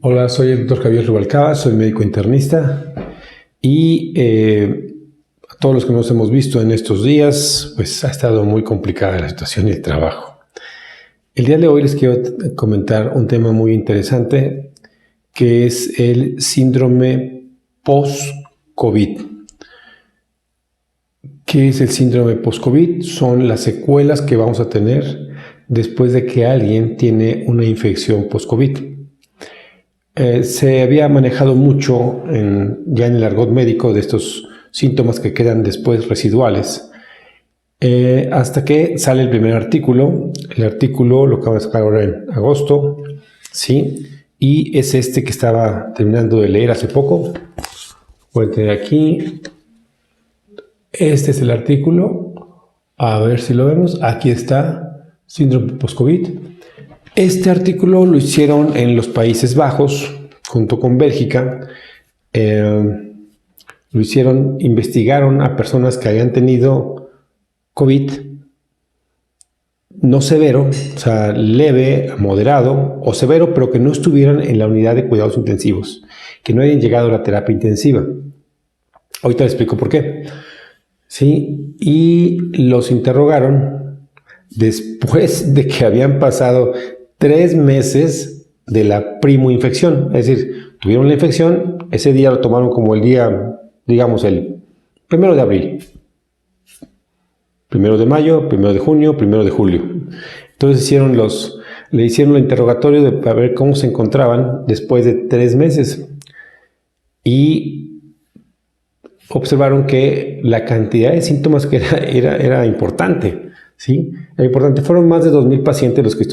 Hola, soy el doctor Javier Rubalcaba, soy médico internista y a todos los que nos hemos visto en estos días, pues ha estado muy complicada la situación y el trabajo. El día de hoy les quiero comentar un tema muy interesante que es el síndrome post-COVID. ¿Qué es el síndrome post-COVID? Son las secuelas que vamos a tener después de que alguien tiene una infección post-COVID. Se había manejado mucho ya en el argot médico de estos síntomas que quedan después residuales, hasta que sale el primer artículo. El artículo lo acabo de sacar ahora en agosto, ¿sí? Y es este que estaba terminando de leer hace poco. Voy a tener aquí. Este es el artículo. A ver si lo vemos. Aquí está, síndrome post-COVID. Este artículo lo hicieron en los Países Bajos, junto con Bélgica. Investigaron a personas que habían tenido COVID, no severo, o sea, leve, moderado o severo, pero que no estuvieran en la unidad de cuidados intensivos, que no hayan llegado a la terapia intensiva. Ahorita les explico por qué. Sí, y los interrogaron después de que habían pasado 3 meses de la primoinfección, es decir, tuvieron la infección, ese día lo tomaron como el día, digamos, el 1 de abril, 1 de mayo, 1 de junio, 1 de julio. Entonces le hicieron el interrogatorio para ver cómo se encontraban después de 3 meses y observaron que la cantidad de síntomas que era importante. ¿Sí? Era importante. Fueron más de 2,000 pacientes los que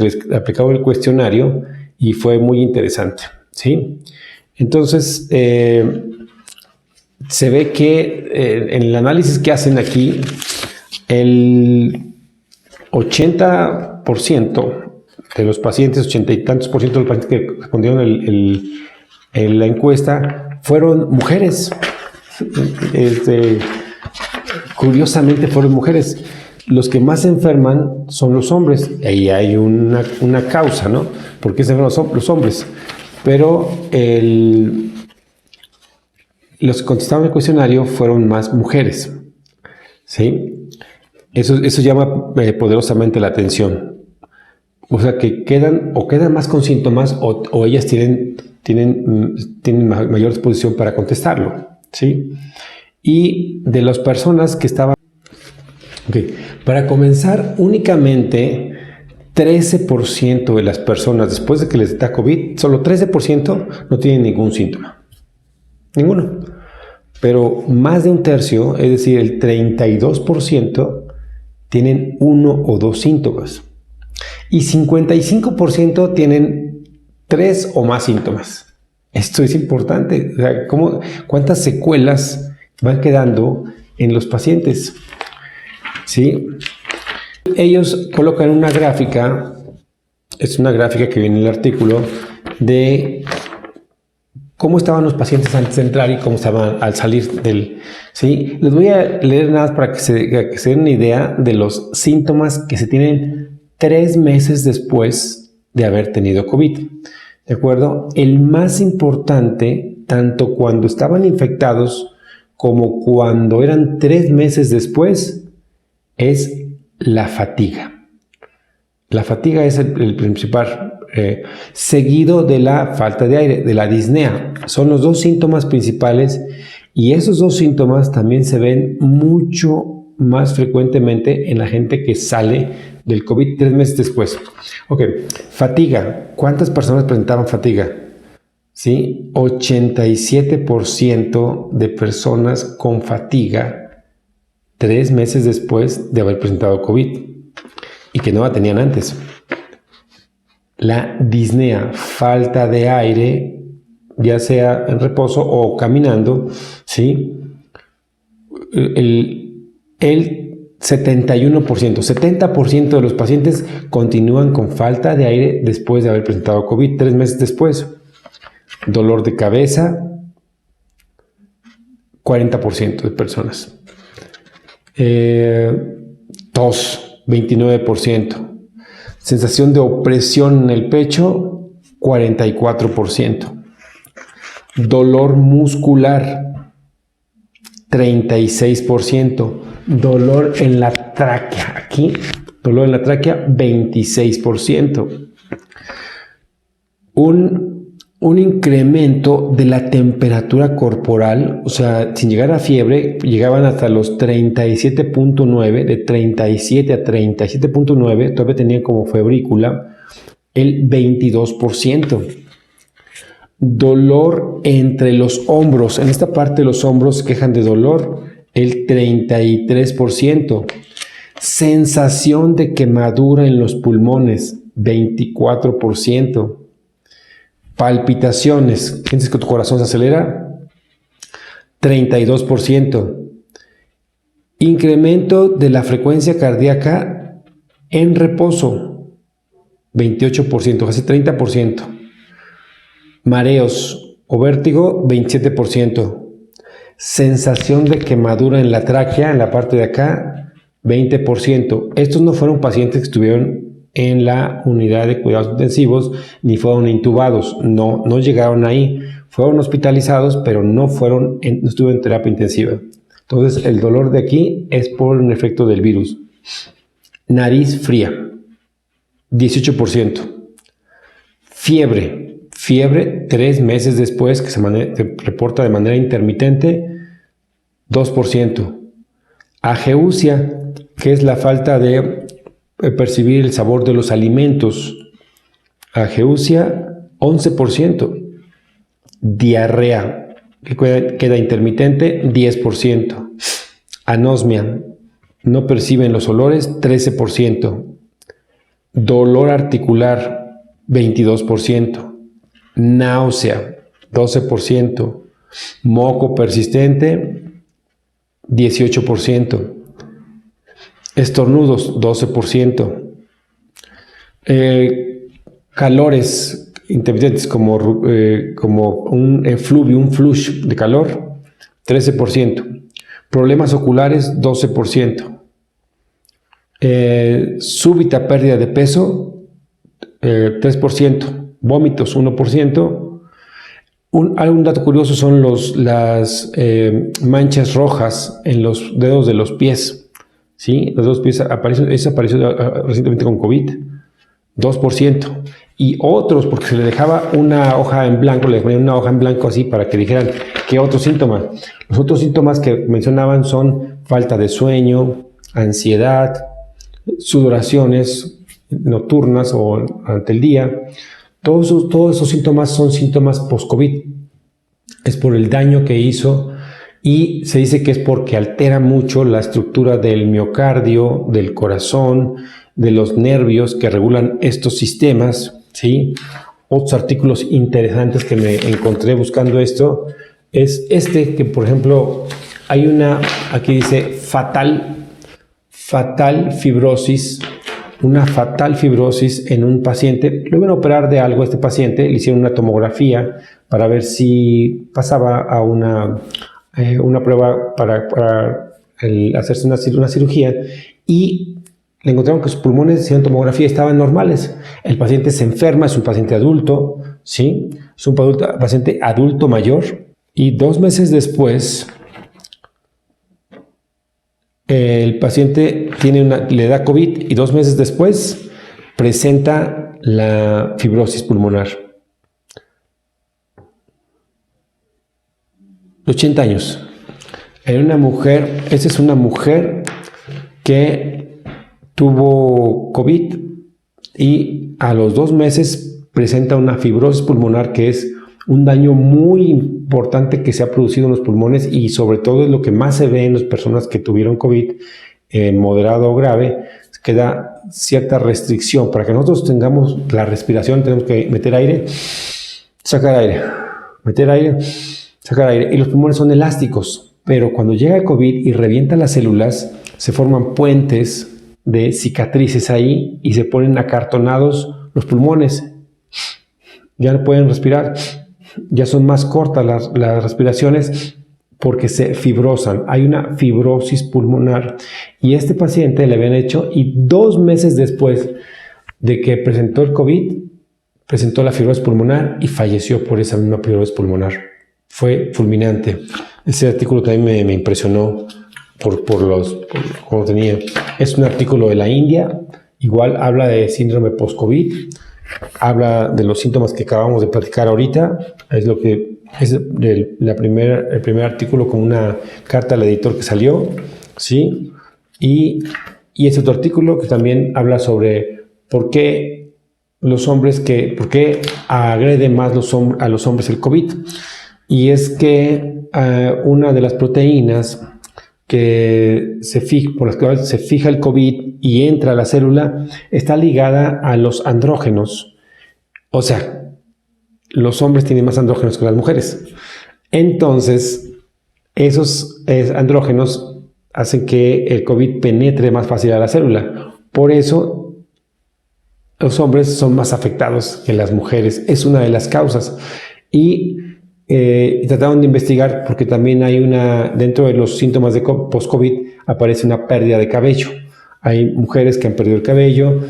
les aplicaban el cuestionario y fue muy interesante. ¿Sí? Entonces, se ve que en el análisis que hacen aquí, el 80% de los pacientes, 80 y tantos por ciento de los pacientes que respondieron en la encuesta, fueron mujeres. Curiosamente fueron mujeres. Los que más se enferman son los hombres. Ahí hay una causa, ¿no? ¿Por qué se enferman los hombres? Pero los que contestaron el cuestionario fueron más mujeres. ¿Sí? Eso llama poderosamente la atención. O sea, que quedan más con síntomas o ellas tienen mayor disposición para contestarlo. ¿Sí? Y de las personas que estaban... Para comenzar, únicamente 13% de las personas después de que les da COVID, solo 13% no tienen ningún síntoma. Ninguno. Pero más de un tercio, es decir, el 32%, tienen 1 o 2 síntomas. Y 55% tienen 3 o más síntomas. Esto es importante. O sea, ¿cuántas secuelas van quedando en los pacientes? ¿Sí? Ellos colocan una gráfica, es una gráfica que viene en el artículo, de cómo estaban los pacientes antes de entrar y cómo estaban al salir del... ¿Sí? Les voy a leer nada más para que se den una idea de los síntomas que se tienen 3 meses después de haber tenido COVID. ¿De acuerdo? El más importante, tanto cuando estaban infectados como cuando eran 3 meses después, es la fatiga. La fatiga es el principal, seguido de la falta de aire, de la disnea. Son los 2 síntomas principales y esos 2 síntomas también se ven mucho más frecuentemente en la gente que sale del COVID 3 meses después. Ok, fatiga. ¿Cuántas personas presentaban fatiga? ¿Sí? 87% de personas con fatiga 3 meses después de haber presentado COVID y que no la tenían antes. La disnea, falta de aire, ya sea en reposo o caminando, ¿sí? El 70% de los pacientes continúan con falta de aire después de haber presentado COVID 3 meses después. Dolor de cabeza, 40% de personas. Tos, 29%. Sensación de opresión en el pecho, 44%. Dolor muscular, 36%. Dolor en la tráquea, aquí, dolor en la tráquea, 26%. Un incremento de la temperatura corporal, o sea, sin llegar a fiebre, llegaban hasta los 37.9, de 37 a 37.9, todavía tenían como febrícula, el 22%. Dolor entre los hombros, en esta parte de los hombros quejan de dolor, el 33%. Sensación de quemadura en los pulmones, 24%. Palpitaciones, ¿sientes que tu corazón se acelera? 32%. Incremento de la frecuencia cardíaca en reposo, 28%, casi 30%. Mareos o vértigo, 27%. Sensación de quemadura en la tráquea, en la parte de acá, 20%. Estos no fueron pacientes que estuvieron en la unidad de cuidados intensivos ni fueron intubados, no llegaron ahí, fueron hospitalizados, pero no estuvieron en terapia intensiva. Entonces el dolor de aquí es por un efecto del virus. Nariz fría, 18%. Fiebre 3 meses después, que se reporta de manera intermitente, 2%. Ageusia, que es la falta de percibir el sabor de los alimentos. Ageusia, 11%. Diarrea, que queda intermitente, 10%. Anosmia, no perciben los olores, 13%. Dolor articular, 22%. Náusea, 12%. Moco persistente, 18%. Estornudos, 12%. Calores intermitentes como un efluvio, un flush de calor, 13%. Problemas oculares, 12%. Súbita pérdida de peso, 3%. Vómitos, 1%. Un dato curioso son las manchas rojas en los dedos de los pies. ¿Sí? Los dos pies apareció recientemente con COVID, 2%. Y otros, porque se le dejaba una hoja en blanco, le ponían una hoja en blanco así para que dijeran qué otro síntoma. Los otros síntomas que mencionaban son falta de sueño, ansiedad, sudoraciones nocturnas o durante el día. Todos esos síntomas son síntomas post-COVID. Es por el daño que hizo. Y se dice que es porque altera mucho la estructura del miocardio, del corazón, de los nervios que regulan estos sistemas, ¿sí? Otros artículos interesantes que me encontré buscando esto es este, que por ejemplo hay aquí dice fatal fibrosis, una fatal fibrosis en un paciente. Lo iban a operar de algo a este paciente, le hicieron una tomografía para ver si pasaba a una prueba para hacerse una cirugía, y le encontraron que sus pulmones, hicieron tomografía, estaban normales. El paciente se enferma, es un paciente adulto, ¿sí? Es un paciente adulto mayor, y 2 meses después el paciente le da COVID y 2 meses después presenta la fibrosis pulmonar. 80 años. Era una mujer, esa es una mujer que tuvo COVID y a los 2 meses presenta una fibrosis pulmonar, que es un daño muy importante que se ha producido en los pulmones, y sobre todo es lo que más se ve en las personas que tuvieron COVID moderado o grave. Queda cierta restricción. Para que nosotros tengamos la respiración tenemos que meter aire, sacar aire, meter aire, sacar aire, y los pulmones son elásticos, pero cuando llega el COVID y revienta las células, se forman puentes de cicatrices ahí y se ponen acartonados los pulmones. Ya no pueden respirar, ya son más cortas las respiraciones porque se fibrosan. Hay una fibrosis pulmonar, y este paciente le habían hecho, y 2 meses después de que presentó el COVID, presentó la fibrosis pulmonar y falleció por esa misma fibrosis pulmonar. Fue fulminante. Ese artículo también me impresionó por cómo tenía. Es un artículo de la India, igual habla de síndrome post-COVID, habla de los síntomas que acabamos de platicar ahorita. Es lo que es el primer artículo con una carta al editor que salió, ¿sí? Y es otro artículo que también habla sobre por qué por qué agrede más a los hombres el COVID. Y es que una de las proteínas por las cuales se fija el COVID y entra a la célula está ligada a los andrógenos. O sea, los hombres tienen más andrógenos que las mujeres. Entonces, esos andrógenos hacen que el COVID penetre más fácil a la célula. Por eso, los hombres son más afectados que las mujeres. Es una de las causas. Y trataron de investigar porque también hay dentro de los síntomas de post-COVID aparece una pérdida de cabello. Hay mujeres que han perdido el cabello,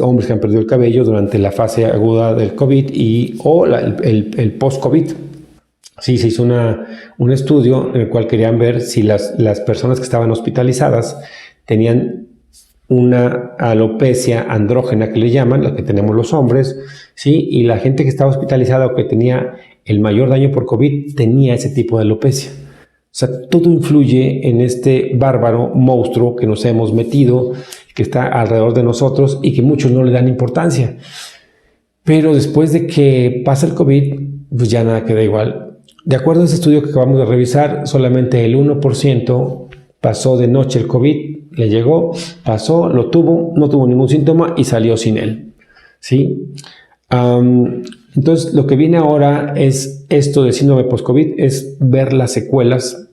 hombres que han perdido el cabello durante la fase aguda del COVID o el post-COVID. Sí, se hizo un estudio en el cual querían ver si las personas que estaban hospitalizadas tenían una alopecia andrógena que le llaman, la que tenemos los hombres, ¿sí? Y la gente que estaba hospitalizada o que tenía el mayor daño por COVID tenía ese tipo de alopecia. O sea, todo influye en este bárbaro monstruo que nos hemos metido, que está alrededor de nosotros y que muchos no le dan importancia. Pero después de que pasa el COVID, pues ya nada queda igual. De acuerdo a ese estudio que acabamos de revisar, solamente el 1% pasó de noche el COVID, le llegó, pasó, lo tuvo, no tuvo ningún síntoma y salió sin él, ¿sí? Entonces, lo que viene ahora es esto de síndrome post-COVID, es ver las secuelas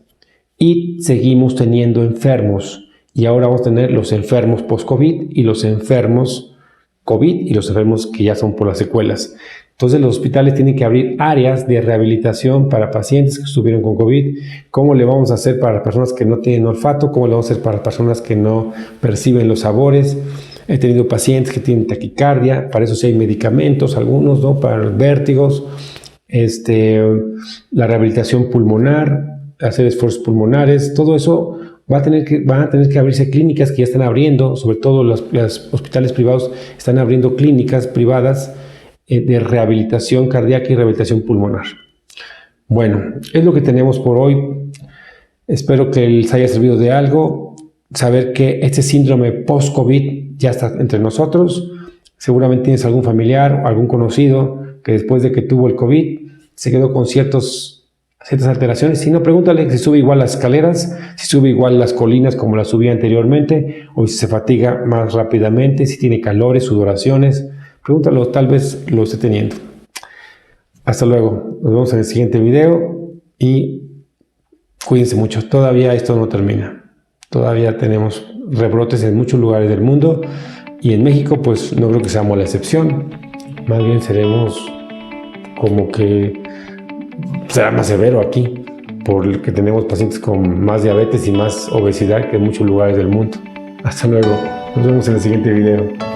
y seguimos teniendo enfermos. Y ahora vamos a tener los enfermos post-COVID y los enfermos COVID y los enfermos que ya son por las secuelas. Entonces, los hospitales tienen que abrir áreas de rehabilitación para pacientes que estuvieron con COVID. ¿Cómo le vamos a hacer para personas que no tienen olfato? ¿Cómo le vamos a hacer para personas que no perciben los sabores? He tenido pacientes que tienen taquicardia, para eso sí hay medicamentos, algunos, ¿no? Para los vértigos, la rehabilitación pulmonar, hacer esfuerzos pulmonares, todo eso van a tener que abrirse clínicas que ya están abriendo, sobre todo los hospitales privados están abriendo clínicas privadas de rehabilitación cardíaca y rehabilitación pulmonar. Bueno, es lo que tenemos por hoy. Espero que les haya servido de algo, saber que este síndrome post-COVID ya está entre nosotros. Seguramente tienes algún familiar o algún conocido que después de que tuvo el COVID se quedó con ciertas alteraciones. Si no, pregúntale si sube igual las escaleras, si sube igual las colinas como las subía anteriormente, o si se fatiga más rápidamente, si tiene calores, sudoraciones. Pregúntalo, tal vez lo esté teniendo. Hasta luego. Nos vemos en el siguiente video y cuídense mucho. Todavía esto no termina. Todavía tenemos rebrotes en muchos lugares del mundo y en México pues no creo que seamos la excepción. Más bien seremos como que será más severo aquí porque tenemos pacientes con más diabetes y más obesidad que en muchos lugares del mundo. Hasta luego. Nos vemos en el siguiente video.